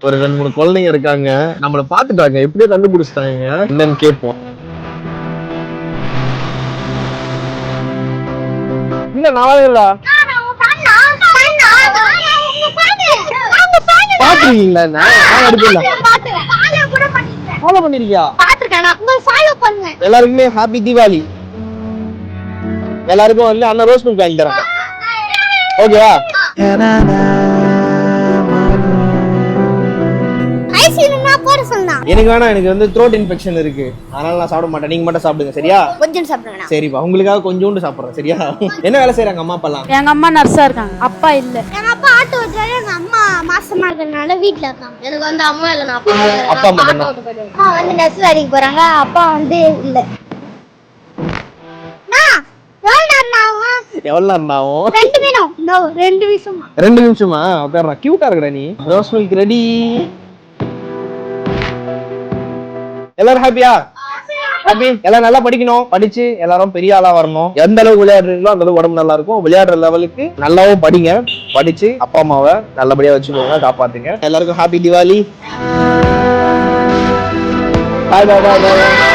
ஒரு 2-3 குழந்தைங்க இருக்காங்க, நம்மள பாத்துட்டாங்க, எப்படியோ கண்டுபிடிச்சிட்டாங்க. என்னன்னு கேட்போம். இல்ல நாளைங்களா பாத்துருக்கீங்களா? ஃபாலோ பண்ணிருக்கியா? எல்லாருக்குமே ஹாப்பி தீபாவளி. எல்லாருக்கும் வந்து அண்ணன் ரோஸ் மில்க் வாங்கி தரேன். ஓகேவா? எனக்கு வேணா, எனக்கு வந்து த்ரோட் இன்ஃபெக்ஷன் இருக்கு, அதனால நான் சாப்பிட மாட்டேன். நீங்க மட்டும் சாப்பிடுங்க, சரியா? கொஞ்சம் சாப்பிடுங்க. சரிப்பா, உங்களுக்காக கொஞ்சோண்டு சாப்பிடுறேன், சரியா? என்ன வேலை செய்யறாங்க அம்மா அப்பாலாம்? எங்க அம்மா நர்ஸா இருக்காங்க, அப்பா இல்ல. எங்க அப்பா ஆட்டோ ஓட்டுறாரு, எங்க அம்மா மாசமா இருக்கறனால வீட்ல இருக்காங்க. எனக்கு வந்து அம்மா இல்ல, நான் அப்பா மட்டும் தான். அம்மா வந்து நர்ஸ் வேலைக்கு போறாங்க, அப்பா வந்து இல்ல. எவ்வளவு நேரம் ஆகும்? 2 நிமிஷமா? பேர்றா கியூட்டா இருக்கடா நீ. Rose milk ready. எல்லாரும் ஹாப்பியா? ஹாப்பி. எல்லாரும் நல்லா படிக்கணும், படிச்சு எல்லாரும் பெரிய ஆளா வரணும். எந்த அளவுக்கு விளையாடுறீங்களோ அந்த அளவுக்கு உடம்பு நல்லா இருக்கும். விளையாடுற லெவலுக்கு நல்லாவும் படிங்க, படிச்சு அப்பா அம்மாவை நல்லபடியா வச்சுக்கோங்க, காப்பாத்துங்க. எல்லாருக்கும் ஹாப்பி தீபாவளி. பாய் பாய் பாய்.